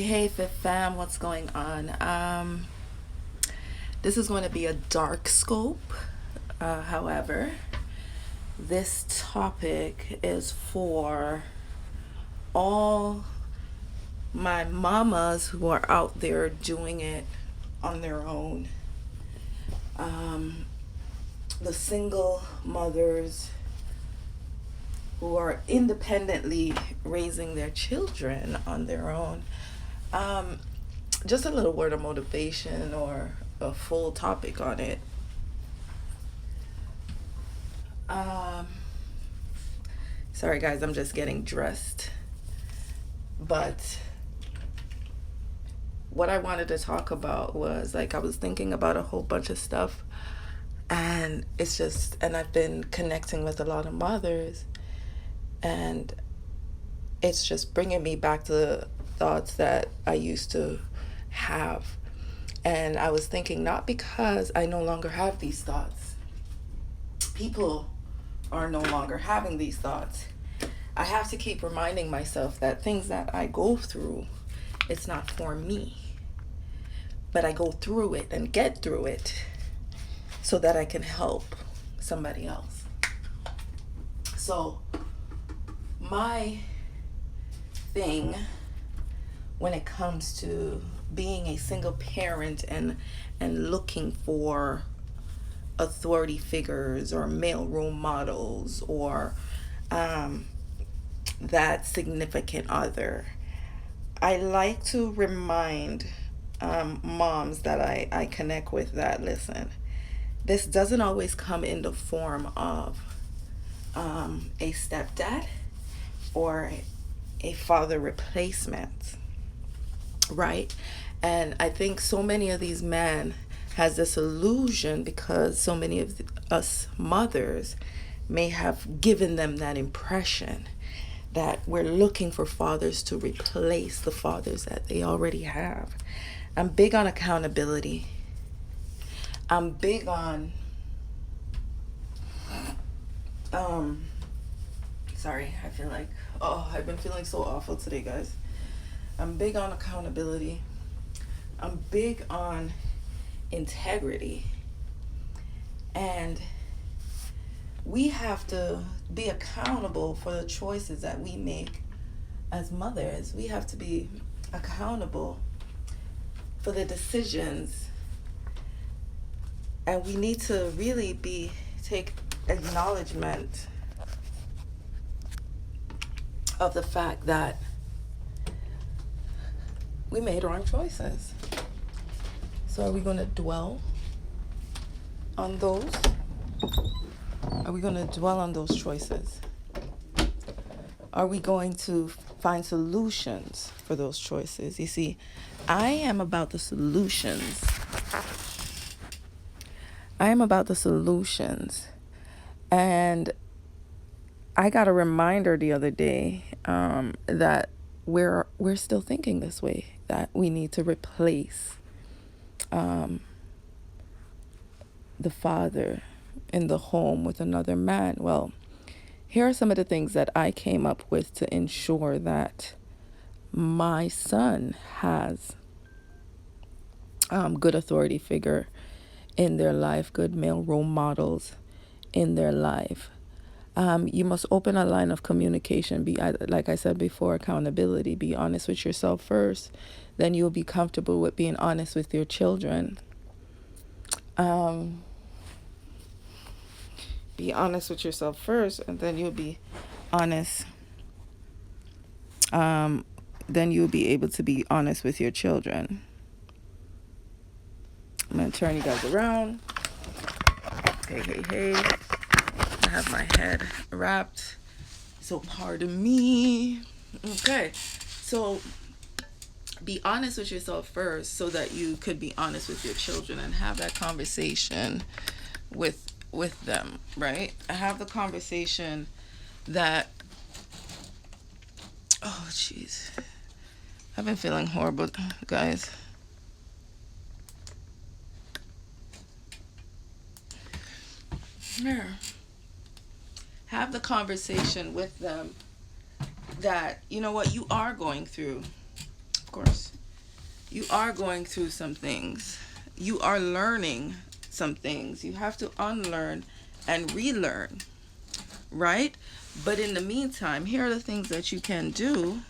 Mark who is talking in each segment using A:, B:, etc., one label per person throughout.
A: Hey Fifth Fam, what's going on? This is going to be a dark scope. However, this topic is for all my mamas who are out there doing it on their own. The single mothers who are independently raising their children on their own. Just a little word of motivation or a full topic on it. Um, Sorry, guys, I'm just getting dressed. But what I wanted to talk about was I was thinking about a whole bunch of stuff, and I've been connecting with a lot of mothers, and it's just bringing me back to the thoughts that I used to have. And I was thinking, not because I no longer have these thoughts, people are no longer having these thoughts. I have to keep reminding myself that things that I go through, it's not for me, but I go through it and get through it so that I can help somebody else. So my thing when it comes to being a single parent and looking for authority figures or male role models or that significant other, I like to remind moms that I connect with that, listen, this doesn't always come in the form of a stepdad or a father replacement, right? And I think so many of these men has this illusion because so many of us mothers may have given them that impression that we're looking for fathers to replace the fathers that they already have. I'm big on accountability. I'm big on sorry, I feel like, I've been feeling so awful today, guys. I'm big on accountability. I'm big on integrity. And we have to be accountable for the choices that we make as mothers. We have to be accountable for the decisions. And we need to really take acknowledgement of the fact that we made wrong choices. So are we going to dwell on those? Are we going to dwell on those choices? Are we going to find solutions for those choices? You see, I am about the solutions. And I got a reminder the other day that we're still thinking this way, that we need to replace the father in the home with another man. Well, here are some of the things that I came up with to ensure that my son has good authority figure in their life, good male role models in their life. You must open a line of communication. Like I said before, accountability. Be honest with yourself first. Then you'll be comfortable with being honest with your children. Be honest with yourself first, and then you'll be honest. Then you'll be able to be honest with your children. I'm going to turn you guys around. Hey. I have my head wrapped, so pardon me. Okay, so be honest with yourself first so that you could be honest with your children and have that conversation with them, right? Have the conversation that, oh jeez, I've been feeling horrible, guys. Here. Have the conversation with them that, you know what, you are going through of course. You are going through some things. You are learning some things. You have to unlearn and relearn, right? But in the meantime, here are the things that you can do.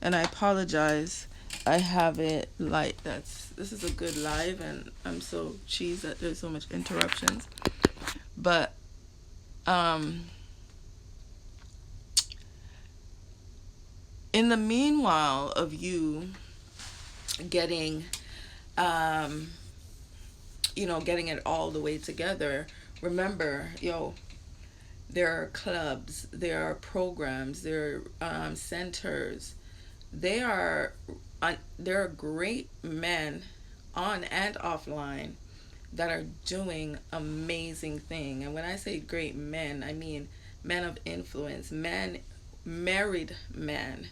A: And I apologize. I have it like this is a good live, and I'm so cheesed that there's so much interruptions. But um in the meanwhile of you getting um getting it all the way together, remember, there are clubs, there are programs, there are centers. They are there are great men on and offline that are doing amazing thing. And when I say great men, I mean men of influence, men, married men,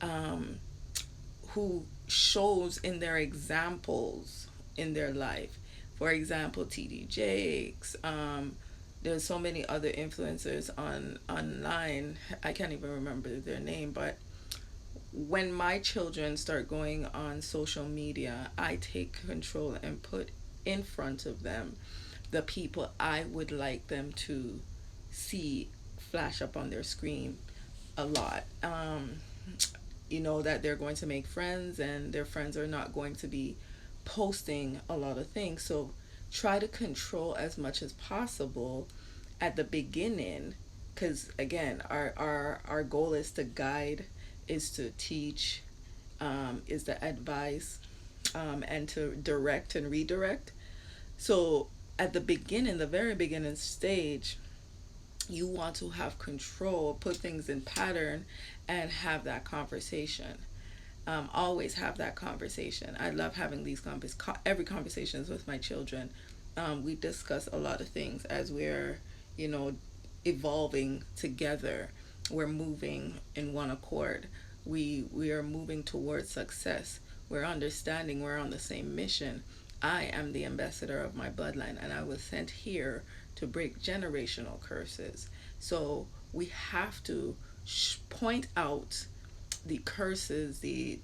A: um, who shows in their examples in their life. For example, TD Jakes. There's so many other influencers online. I can't even remember their name, but when my children start going on social media, I take control and put in front of them the people I would like them to see flash up on their screen a lot. That they're going to make friends, and their friends are not going to be posting a lot of things. So try to control as much as possible at the beginning, because again, our goal is to guide, is to teach, is to advise, and to direct and redirect. So at the beginning, the very beginning stage, you want to have control, put things in pattern, and have that conversation. Always have that conversation. I love having these every conversations with my children. We discuss a lot of things as we're, you know, evolving together. We're moving in one accord. We are moving towards success. We're understanding we're on the same mission. I am the ambassador of my bloodline, and I was sent here to break generational curses. So we have to point out the curses, the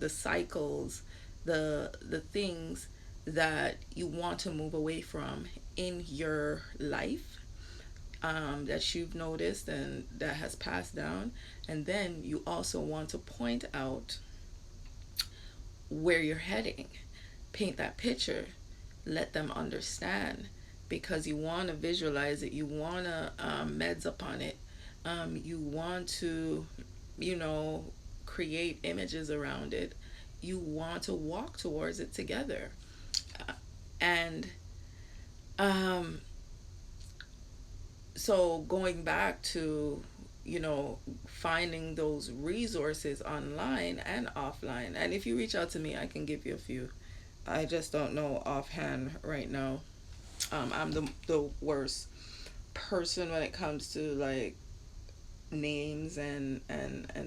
A: cycles, the things that you want to move away from in your life, that you've noticed and that has passed down. And then you also want to point out where you're heading, paint that picture, let them understand, because you want to visualize it, you want to meds upon it, you want to, you know, create images around it, you want to walk towards it together. And um, so going back to, finding those resources online and offline. And if you reach out to me, I can give you a few. I just don't know offhand right now. I'm the worst person when it comes to like names and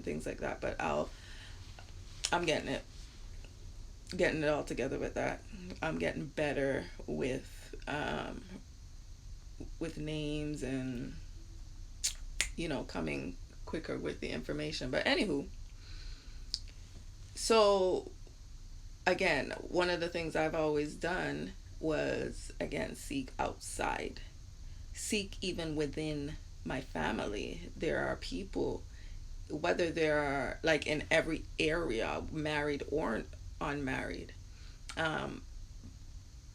A: things like that. But I'm getting it all together with that. I'm getting better with names, and coming quicker with the information. But anywho, so again, one of the things I've always done was, again, seek outside, seek even within my family. There are people, whether they're like in every area, married or unmarried, um,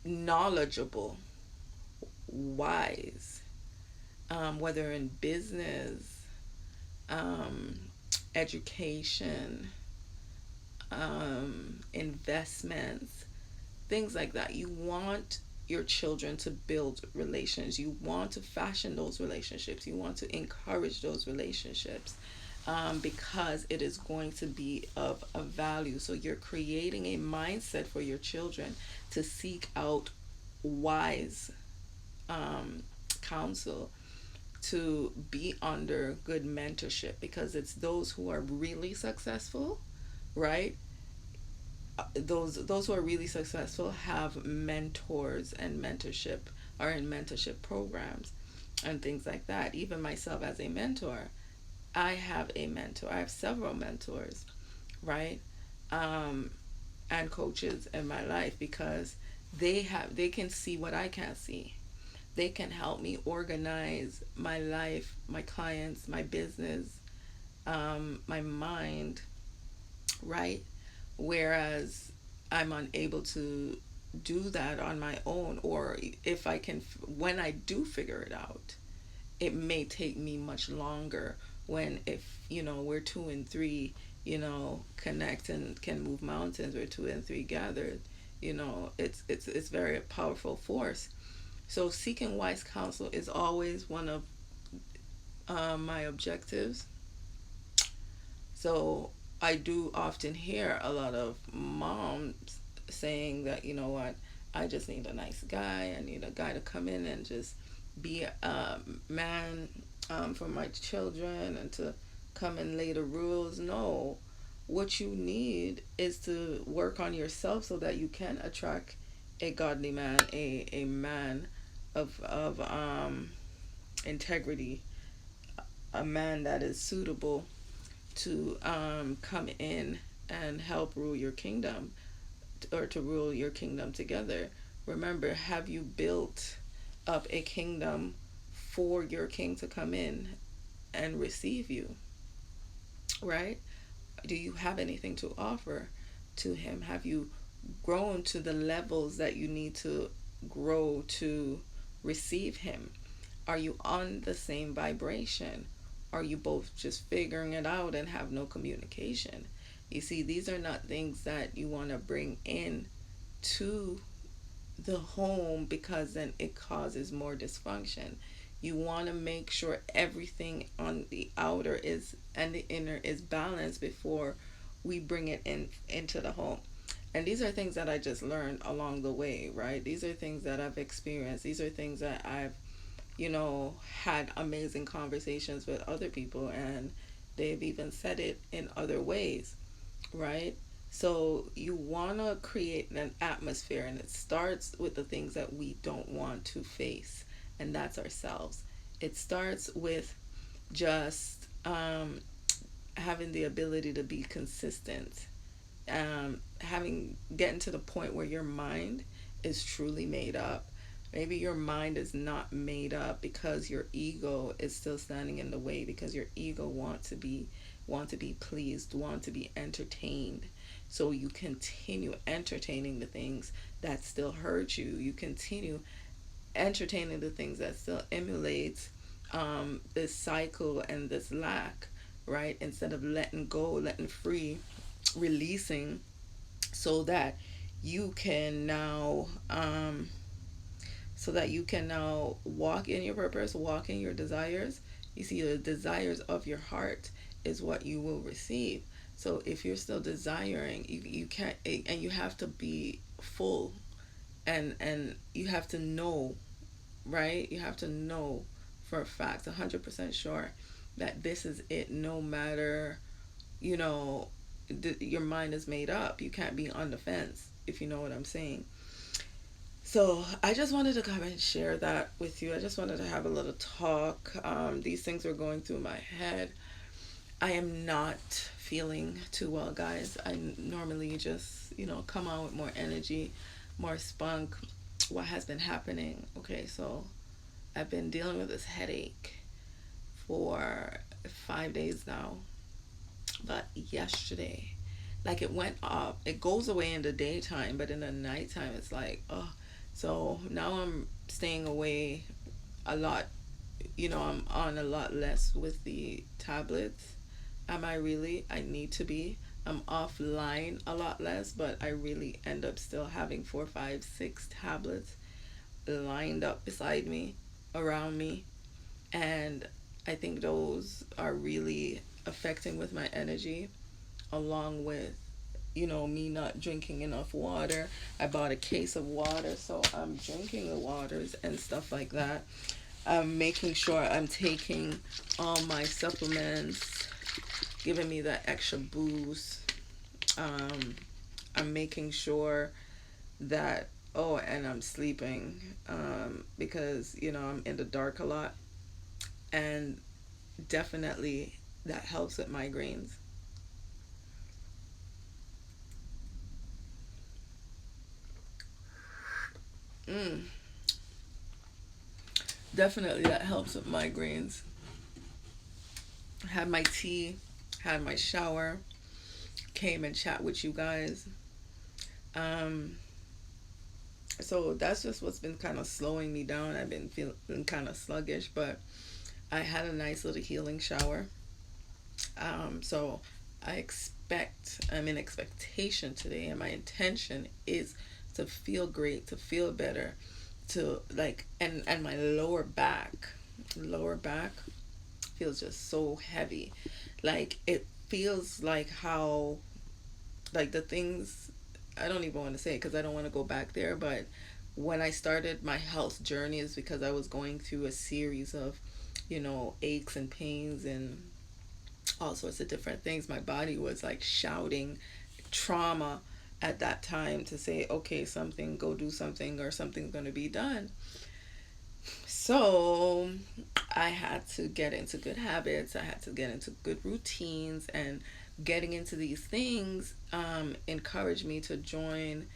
A: knowledgeable, wise, whether in business, um, education, investments, things like that. You want your children to build relations. You want to fashion those relationships. You want to encourage those relationships, because it is going to be of a value. So you're creating a mindset for your children to seek out wise counsel, to be under good mentorship, because it's those who are really successful, right? Those who are really successful have mentors and mentorship, are in mentorship programs and things like that. Even myself as a mentor, I have a mentor. I have several mentors. right? Um, and coaches in my life, because they can see what I can't see. They can help me organize my life, my clients, my business, my mind, right? Whereas I'm unable to do that on my own, or if I can, when I do figure it out, it may take me much longer. When, if we're two and three, connect and can move mountains, we're two and three gathered, it's very powerful force. So seeking wise counsel is always one of my objectives. So I do often hear a lot of moms saying that, what, I just need a nice guy. I need a guy to come in and just be a man, for my children, and to come and lay the rules. No, what you need is to work on yourself so that you can attract a godly man, a man of integrity, a man that is suitable to come in and help rule your kingdom, or to rule your kingdom together. Remember, have you built up a kingdom for your king to come in and receive you, right? Do you have anything to offer to him? Have you grown to the levels that you need to grow to receive him? Are you on the same vibration? Are you both just figuring it out and have no communication? You see, these are not things that you want to bring in to the home, because then it causes more dysfunction. You want to make sure everything on the outer is and the inner is balanced before we bring it into the home. And these are things that I just learned along the way, right? These are things that I've experienced. These are things that I've had amazing conversations with other people, and they've even said it in other ways, right? So you want to create an atmosphere, and it starts with the things that we don't want to face, and that's ourselves. It starts with just having the ability to be consistent, having getting to the point where your mind is truly made up. Maybe your mind is not made up because your ego is still standing in the way, because your ego want to be pleased, want to be entertained. So you continue entertaining the things that still hurt you. You continue entertaining the things that still emulates this cycle and this lack, right? Instead of letting go, letting free, releasing, so that you can now walk in your purpose, walk in your desires. You see, the desires of your heart is what you will receive. So if you're still desiring, you can't, and you have to be full, and you have to know, right? You have to know for a fact, 100% sure, that this is it. No matter, you know, your mind is made up. You can't be on the fence, if you know what I'm saying. So I just wanted to come and share that with you. I just wanted to have a little talk. These things are going through my head. I am not feeling too well, guys. I normally just, come out with more energy, more spunk. What has been happening? Okay, so I've been dealing with this headache for 5 days now. But yesterday, like, it went up. It goes away in the daytime, but in the nighttime, it's like, oh. So now I'm staying away a lot. I'm on a lot less with the tablets. Am I really? I need to be. I'm offline a lot less, but I really end up still having 4, 5, 6 tablets lined up beside me, around me. And I think those are really affecting with my energy, along with me not drinking enough water. I bought a case of water, so I'm drinking the waters and stuff like that. I'm making sure I'm taking all my supplements, giving me that extra boost. um, I'm making sure that, oh, and I'm sleeping, because I'm in the dark a lot, and definitely that helps with migraines. Mm, definitely that helps with migraines. Had my tea, had my shower, came and chat with you guys. Um, so that's just what's been kind of slowing me down. I've been feeling kind of sluggish, but I had a nice little healing shower. So I'm in expectation today, and my intention is to feel great, to feel better, to like, and my lower back feels just so heavy. Like it feels like how, like the things, I don't even want to say it because I don't want to go back there, but when I started my health journey is because I was going through a series of, aches and pains and all sorts of different things. My body was like shouting trauma at that time to say, okay, something, go do something, or something's going to be done. So I had to get into good habits. I had to get into good routines, and getting into these things encouraged me to join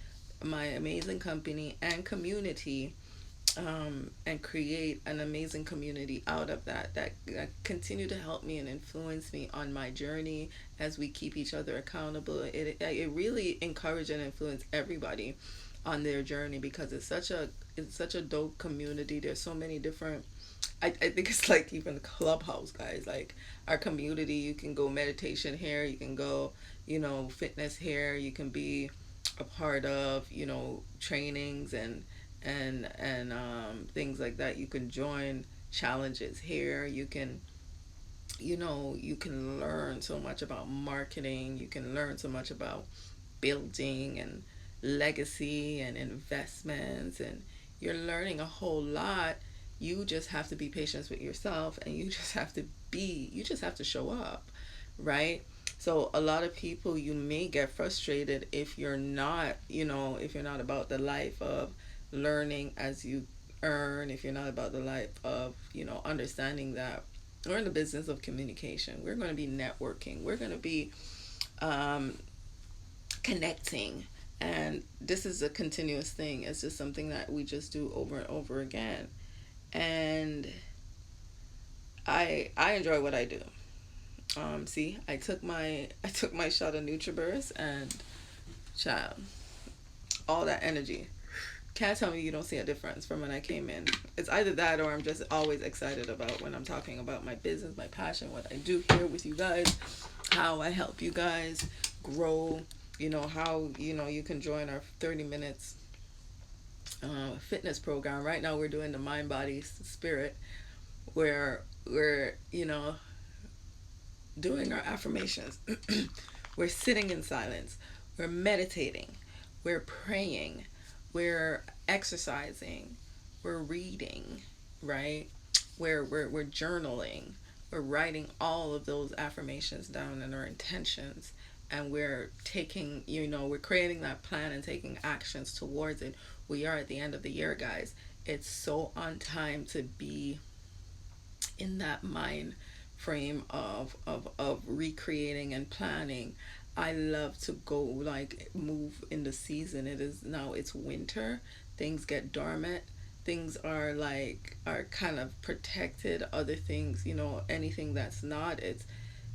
A: my amazing company and community, and create an amazing community out of that continue to help me and influence me on my journey as we keep each other accountable. It really encourage and influence everybody on their journey because it's such a dope community. There's so many different. I think it's like even Clubhouse, guys. Like our community, you can go meditation here, you can go, fitness here, you can be a part of, trainings and things like that. You can join challenges here. You can learn so much about marketing. You can learn so much about building and legacy and investments, and you're learning a whole lot. You just have to be patient with yourself, and you just have to show up, right? So a lot of people, you may get frustrated if you're not about the life of learning as you earn, if you're not about the life of understanding that we're in the business of communication. We're going to be networking. We're going to be um, connecting. And this is a continuous thing. It's just something that we just do over and over again. And I enjoy what I do. See, I took my shot of NutriBurst, and child, all that energy. Can't tell me you don't see a difference from when I came in. It's either that, or I'm just always excited about when I'm talking about my business, my passion, what I do here with you guys, how I help you guys grow. How you can join our 30 minutes fitness program. Right now we're doing the mind, body, spirit, where we're doing our affirmations. We're sitting in silence. We're meditating. We're praying. We're exercising. We're reading, right? We're journaling. We're writing all of those affirmations down and our intentions. And we're creating that plan and taking actions towards it. We are at the end of the year, guys. It's so on time to be in that mind frame of recreating and planning. I love to go like move in the season. It's winter. Things get dormant. Things are kind of protected. Other things, anything that's not, it's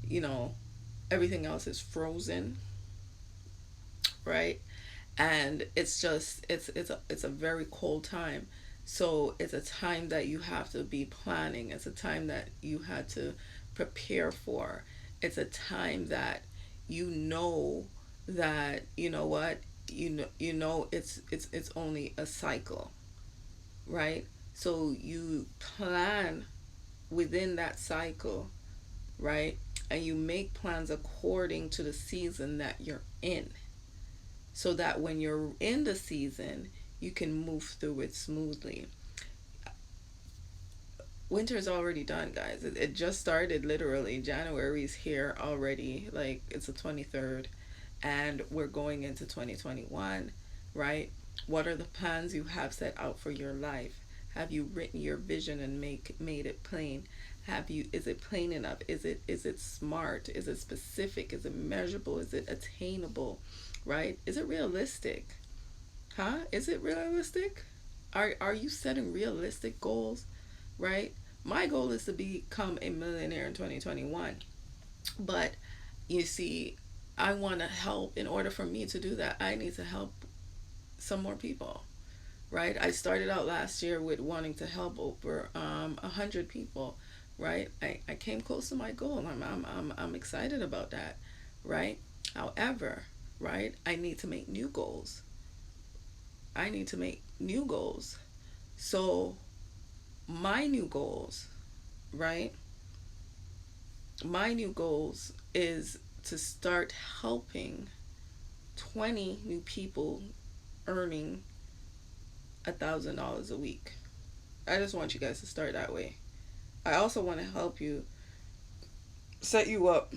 A: you know, everything else is frozen, right? And it's a very cold time. So it's a time that you have to be planning. It's a time that you had to prepare for. It's a time that you know that what it's only a cycle, right? So you plan within that cycle, right? And you make plans according to the season that you're in, so that when you're in the season, you can move through it smoothly. Winter is already done, guys. It just started literally. January's here already. Like, it's the 23rd, and we're going into 2021, right? What are the plans you have set out for your life? Have you written your vision and made it plain? Is it plain enough? Is it smart? Is it specific? Is it measurable? Is it attainable? Right? Is it realistic? Huh? Is it realistic? Are you setting realistic goals, right? My goal is to become a millionaire in 2021. But you see, I want to help. In order for me to do that, I need to help some more people, right? I started out last year with wanting to help over 100 people, right? I came close to my goal. I'm excited about that, right? However, right, I need to make new goals. I need to make new goals. So, my new goals, right? My new goals is to start helping 20 new people earning $1,000 a week. I just want you guys to start that way. I also want to help you, set you up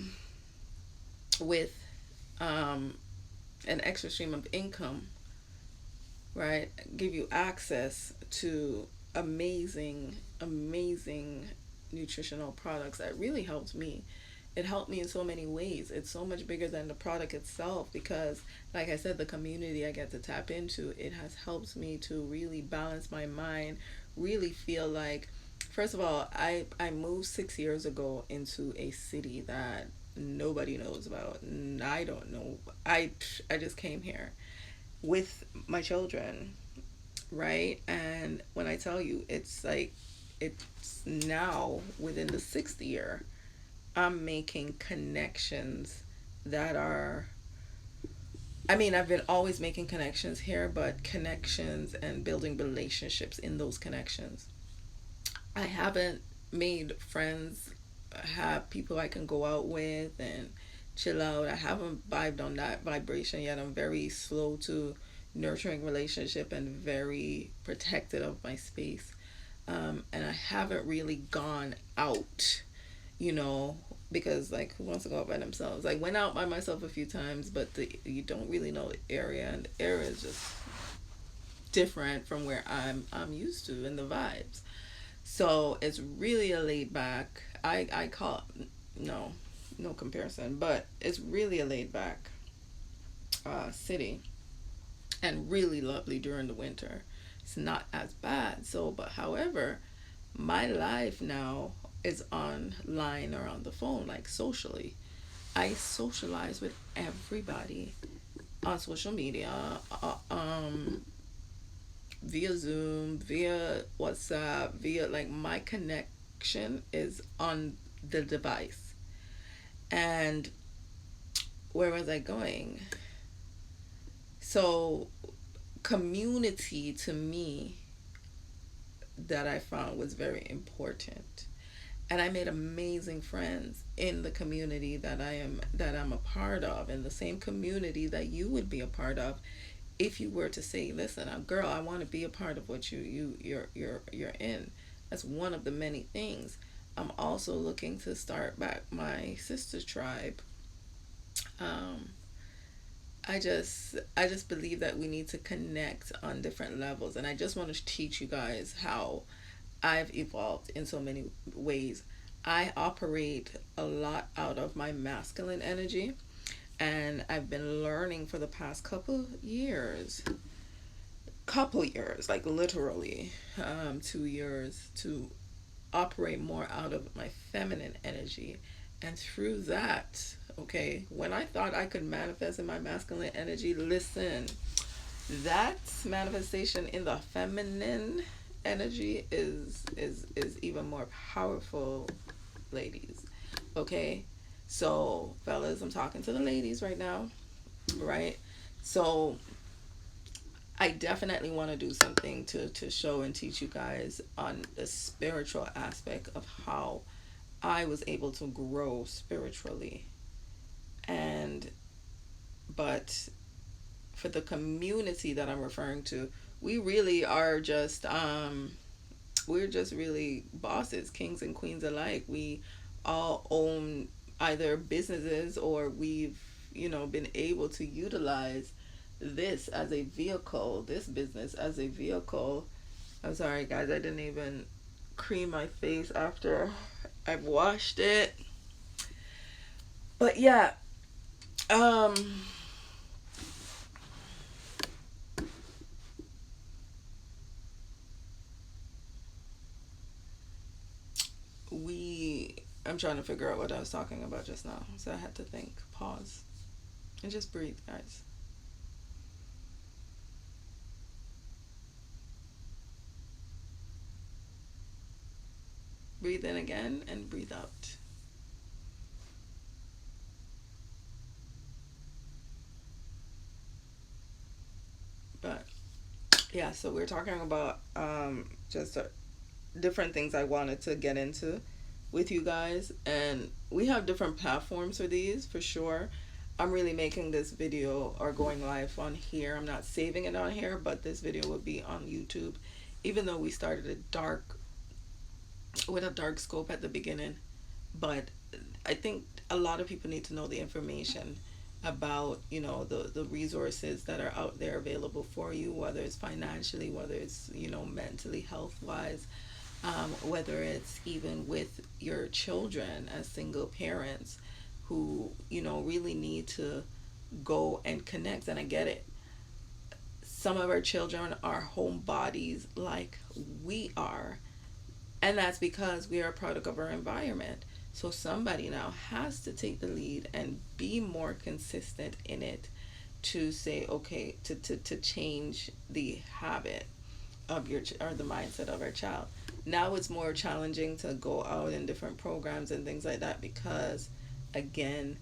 A: with um, an extra stream of income, right? Give you access to amazing, amazing nutritional products that really helped me. It helped me in so many ways. It's so much bigger than the product itself because, like I said, the community I get to tap into, it has helped me to really balance my mind, really feel like, first of all, I moved 6 years ago into a city that nobody knows about. I don't know. I just came here with my children, right? And when I tell you, it's like, it's now within the sixth year, I'm making connections that are, I mean, I've been always making connections here, but connections and building relationships in those connections. I haven't made friends, have people I can go out with and chill out. I haven't vibed on that vibration yet. I'm very slow to nurturing relationship and very protective of my space. And I haven't really gone out, you know, because like who wants to go out by themselves? I went out by myself a few times, but you don't really know the area, and the area is just different from where I'm used to and the vibes. So it's really a laid back. I call it, no, no comparison, but it's really a laid back city and really lovely during the winter. It's not as bad. So, but however, my life now is online or on the phone, like socially. I socialize with everybody on social media, via Zoom, via WhatsApp, via like my connection is on the device. And where was I going? So, community to me that I found was very important. And I made amazing friends in the community that I'm a part of, in the same community that you would be a part of if you were to say, listen, girl, I want to be a part of what you're in. That's one of the many things. I'm also looking to start back my sister tribe. um I just believe that we need to connect on different levels, and I just want to teach you guys how I've evolved in so many ways. I operate a lot out of my masculine energy, and I've been learning for the past couple years, like literally 2 years, to operate more out of my feminine energy. And through that, okay, when I thought I could manifest in my masculine energy, listen, that manifestation in the feminine energy is even more powerful, ladies. Okay? So, fellas, I'm talking to the ladies right now, right? So, I definitely want to do something to show and teach you guys on the spiritual aspect of how I was able to grow spiritually. And, but for the community that I'm referring to, we really are just, we're just really bosses, kings and queens alike. We all own either businesses, or we've, been able to utilize this as a vehicle, this business as a vehicle. I'm sorry, guys, I didn't even cream my face after I've washed it. But yeah, um, I'm trying to figure out what I was talking about just now, so I had to think, pause, and just breathe, guys. Breathe in again and breathe out. But yeah, so we're talking about just different things I wanted to get into with you guys, and we have different platforms for these for sure. I'm really making this video or going live on here. I'm not saving it on here, but this video will be on YouTube. Even though we started a dark with a dark scope at the beginning, but I think a lot of people need to know the information about, the resources that are out there available for you, whether it's financially, whether it's, mentally, health wise, whether it's even with your children as single parents who, really need to go and connect. And I get it. Some of our children are homebodies like we are, and that's because we are a product of our environment. So somebody now has to take the lead and be more consistent in it to say, okay, to change the habit of or the mindset of our child. Now it's more challenging to go out in different programs and things like that because, again,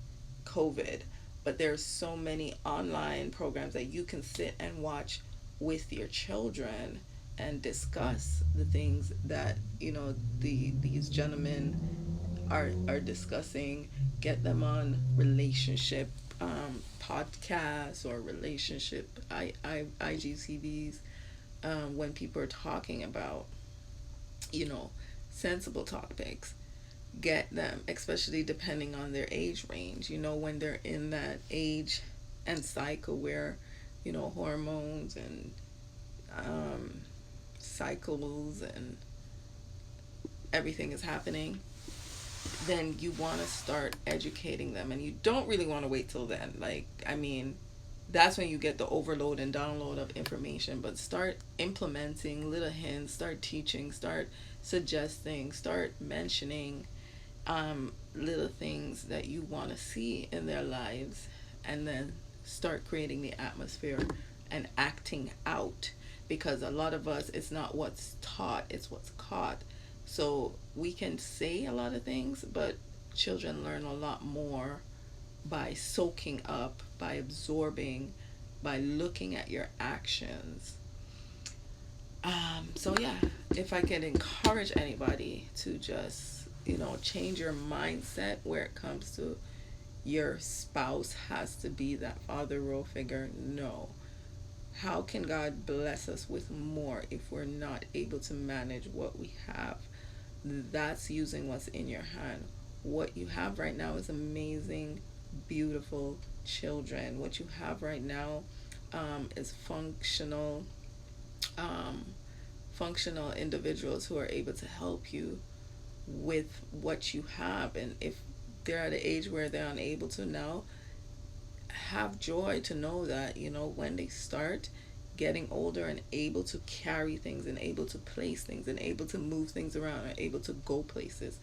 A: COVID. But there's so many online programs that you can sit and watch with your children and discuss the things that these gentlemen are discussing. Get them on relationship podcasts or relationship IGTVs, when people are talking about sensible topics. Get them, especially depending on their age range, when they're in that age and cycle where hormones and cycles and everything is happening. Then you want to start educating them, and you don't really want to wait till then. Like, I mean, that's when you get the overload and download of information. But start implementing little hints, start teaching, start suggesting, start mentioning little things that you want to see in their lives, and then start creating the atmosphere and acting out. Because a lot of us, it's not what's taught, it's what's caught. So we can say a lot of things, but children learn a lot more by soaking up, by absorbing, by looking at your actions. So yeah, if I can encourage anybody to just, change your mindset where it comes to your spouse has to be that father role figure. No. How can God bless us with more if we're not able to manage what we have? That's using what's in your hand. What you have right now is amazing, beautiful children. What you have right now is functional individuals who are able to help you with what you have. And if they're at an age where they're unable to now, have joy to know that, when they start getting older and able to carry things and able to place things and able to move things around and able to go places,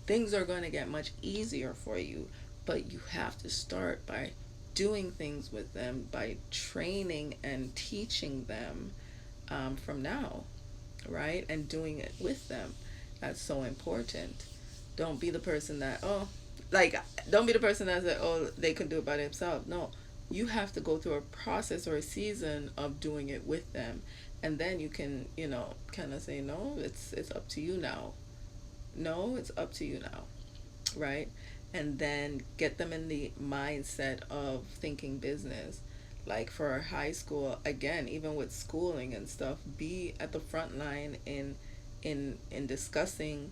A: things are going to get much easier for you. But you have to start by doing things with them, by training and teaching them from now, right? And doing it with them. That's so important. Don't be the person that, don't be the person that said, oh, they can do it by themselves. No, you have to go through a process or a season of doing it with them. And then you can, kind of say, no, it's up to you now. No, it's up to you now, right? And then get them in the mindset of thinking business. Like for high school, again, even with schooling and stuff, be at the front line in discussing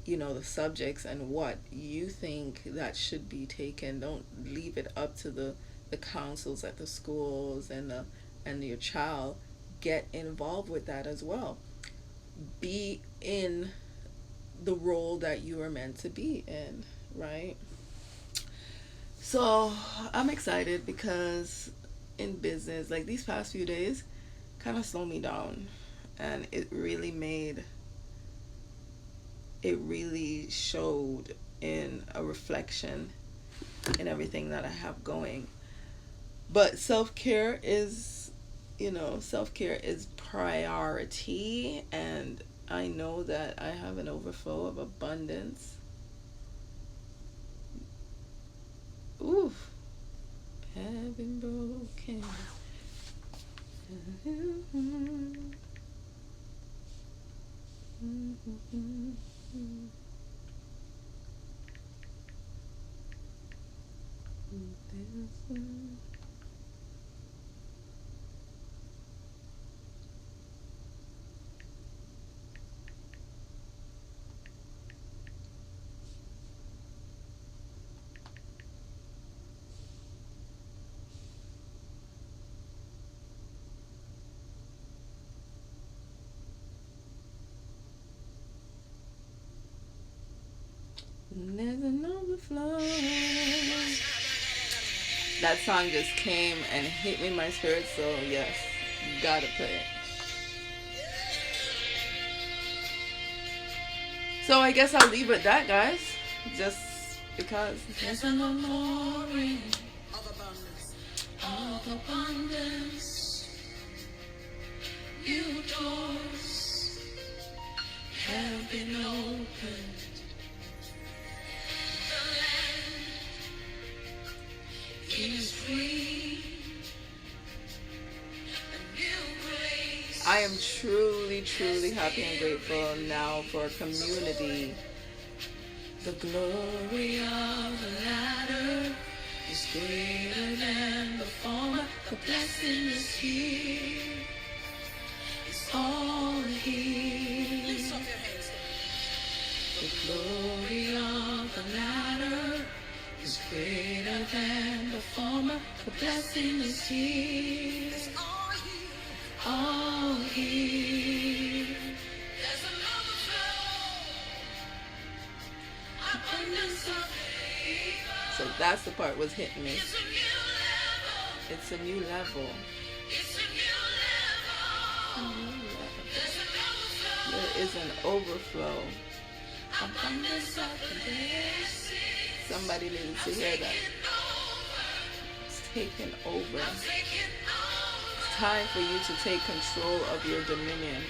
A: the subjects and what you think that should be taken. Don't leave it up to the councils at the schools and your child. Get involved with that as well. Be in the role that you are meant to be in, right? So I'm excited because in business, like these past few days kind of slowed me down, and it really showed in a reflection in everything that I have going. But self-care is, self-care is priority, and I know that I have an overflow of abundance. Oof. Have been broken. There's an overflow. That song just came and hit me in my spirit, so yes, gotta play it. So I guess I'll leave it at that, guys. Just because there's an memory of abundance. New doors have been opened. Is free. I am truly, truly happy and grateful now for a community. The glory of the latter is greater than the former. The blessing is here. It's all here. The glory of the latter is greater than the former. The blessing is here. It's all here. There's an overflow. Abundance of favor. So that's the part was hitting me. It's a new level. It's a new level. There is an overflow. Abundance of favor. Somebody needed to hear that. It's taking over. It's time for you to take control of your dominion.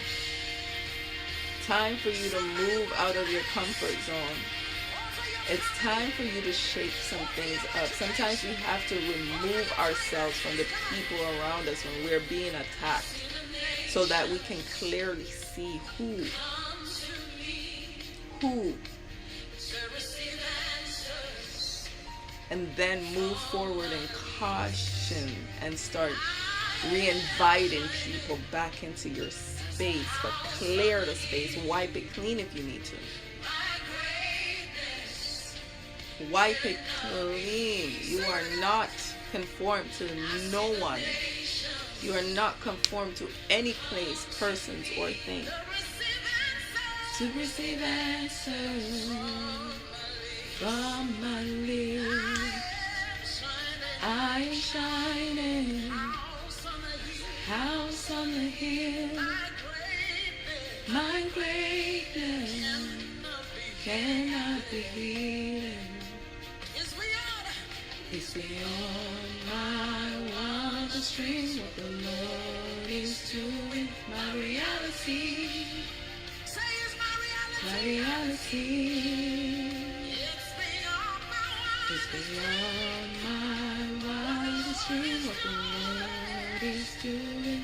A: Time for you to move out of your comfort zone. It's time for you to shake some things up. Sometimes we have to remove ourselves from the people around us when we're being attacked, so that we can clearly see who and then move forward in caution and start re-inviting people back into your space. But clear the space. Wipe it clean if you need to. Wipe it clean. You are not conformed to no one. You are not conformed to any place, persons, or thing. To receive answers from my lips, I am shining, house on the hill. My greatness cannot be hidden. It's beyond my wildest dream. What the Lord is doing, my reality. Say it's my reality. It's beyond my wildest dream. What the Lord is doing.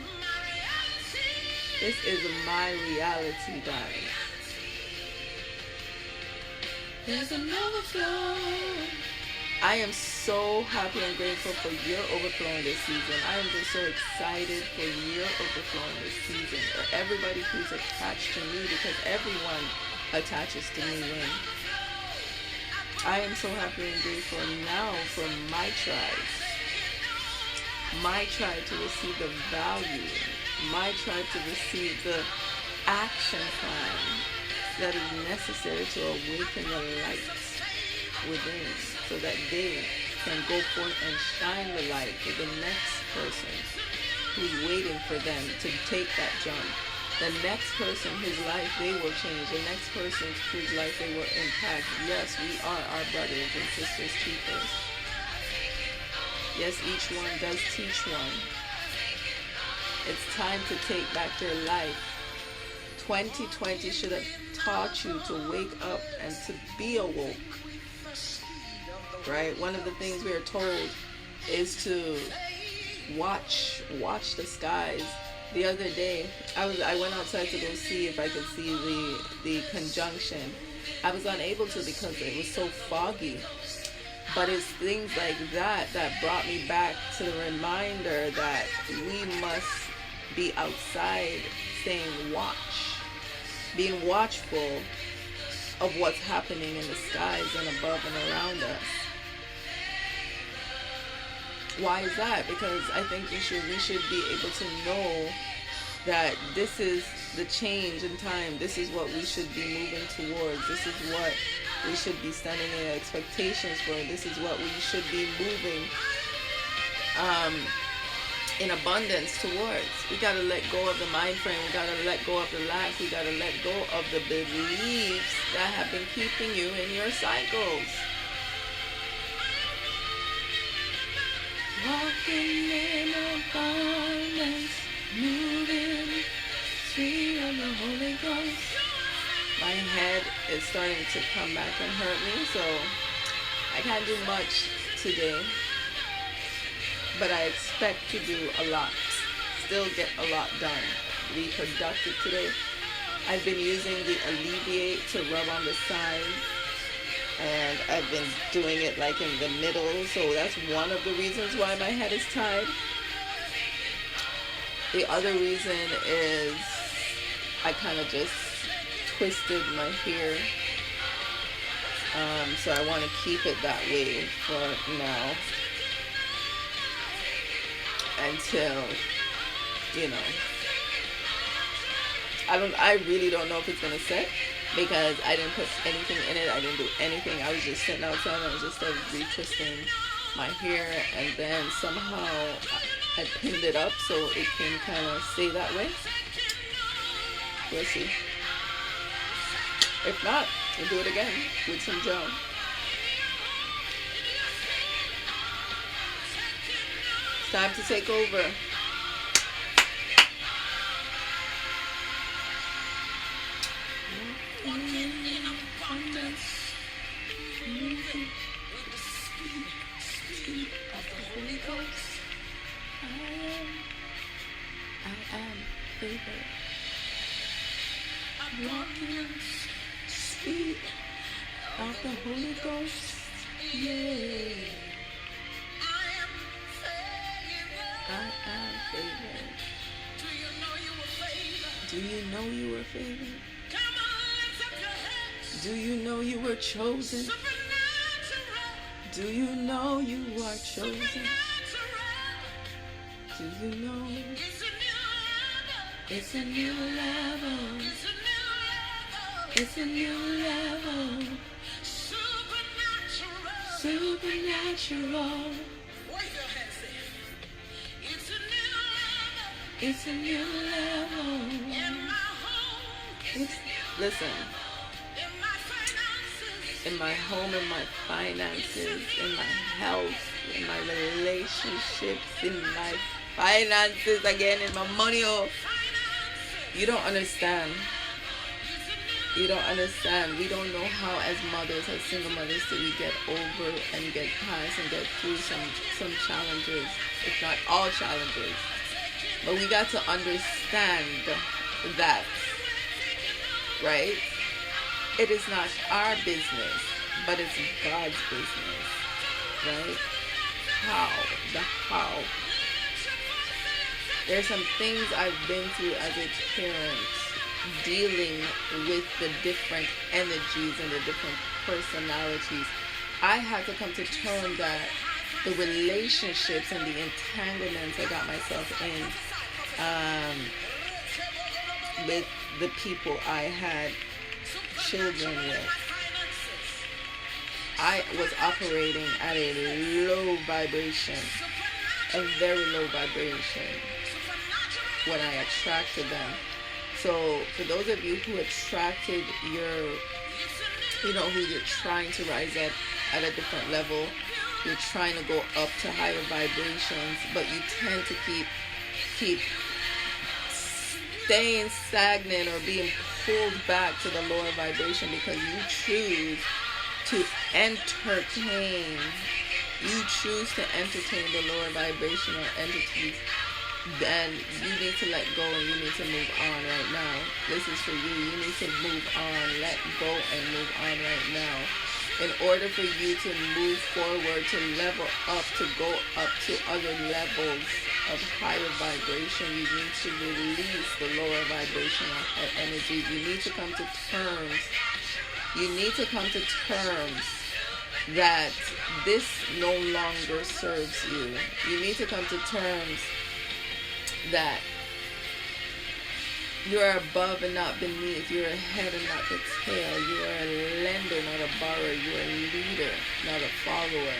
A: This is my reality, guys. There's an overflow. I am so happy and grateful for your overflow in this season. I am just so excited for your overflow in this season. For everybody who's attached to me, because everyone attaches to me when. I am so happy and grateful now for my tribe. My tribe to receive the value. My tribe to receive the action plan that is necessary to awaken the light within, so that they can go forth and shine the light for the next person who's waiting for them to take that jump. The next person whose life they will change, the next person whose life they will impact. Yes, we are our brothers and sisters keepers. Yes, each one does teach one. It's time to take back your life. 2020 should have taught you to wake up and to be awoke. Right? One of the things we are told is to watch the skies. The other day, I went outside to go see if I could see the conjunction. I was unable to because it was so foggy. But it's things like that that brought me back to the reminder that we must be outside staying watch, being watchful of what's happening in the skies and above and around us. Why is that? Because I think we should be able to know that this is the change in time. This is what we should be moving towards. This is what we should be standing in expectations for. This is what we should be moving in abundance towards. We got to let go of the mind frame. We got to let go of the lack. We got to let go of the beliefs that have been keeping you in your cycles. Walking in abundance, moving free of the Holy Ghost. My head is starting to come back and hurt me, so I can't do much today. But I expect to do a lot. Still get a lot done. Be productive today. I've been using the Alleviate to rub on the sides. And I've been doing it like in the middle. So that's one of the reasons why my head is tied. The other reason is I kind of just twisted my hair. So I want to keep it that way for now. Until, I really don't know if it's going to set. Because I didn't put anything in it. I didn't do anything. I was just sitting outside and I just started retwisting my hair. And then somehow I pinned it up so it can kind of stay that way. We'll see. If not, we'll do it again with some gel. It's time to take over. I am favored. Walking speed of the Holy Ghost. Yeah. I am favored. Do you know you were favored? Do you know you were chosen? Do you know you are chosen? Do you know it's a new level? It's a new level. Supernatural. It's a new level. Listen. In my home, in my finances, in my health, in my relationships, in my finances, again, in my money. Oh, you don't understand. You don't understand. We don't know how, as mothers, as single mothers, do we get over and get past and get through some challenges, if not all challenges. But we got to understand that, right? It is not our business, but it's God's business, right? How. There's some things I've been through as a parent, dealing with the different energies and the different personalities. I had to come to terms that the relationships and the entanglements I got myself in with the people I had children with. I was operating at a low vibration, a very low vibration when I attracted them. So for those of you who attracted your, who you're trying to rise up at a different level, you're trying to go up to higher vibrations, but you tend to keep staying stagnant or being pulled back to the lower vibration because you choose to entertain the lower vibrational entities. Then you need to let go and you need to move on right now. This is for you. You need to move on, let go and move on right now. In order for you to move forward, to level up, to go up to other levels of higher vibration, you need to release the lower vibrational energy. You need to come to terms. You need to come to terms that this no longer serves you. You need to come to terms that you're above and not beneath. You're a head and not the tail. You are a lender, not a borrower. You're a leader, not a follower.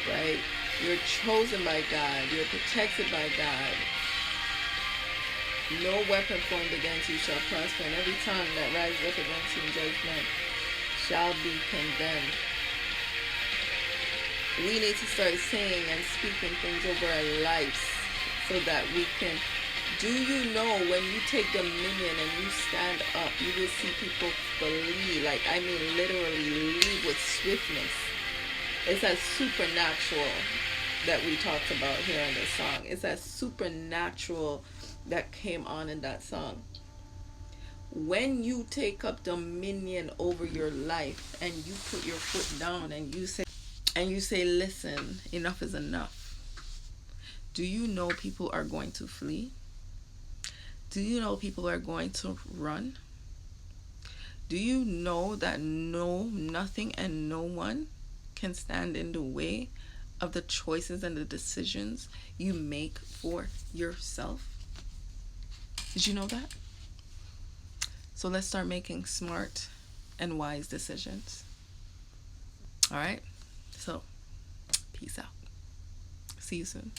A: Right? You're chosen by God. You're protected by God. No weapon formed against you shall prosper, and every tongue that rises up against you in judgment shall be condemned. We need to start saying and speaking things over our lives so that we can. Do you know when you take dominion and you stand up, you will see people flee, literally leave with swiftness. It's that supernatural that we talked about here in this song. It's that supernatural that came on in that song. When you take up dominion over your life and you put your foot down and you say, listen, enough is enough. Do you know people are going to flee? Do you know people are going to run? Do you know that nothing and no one can stand in the way of the choices and the decisions you make for yourself? Did you know that? So let's start making smart and wise decisions. All right? So, peace out. See you soon.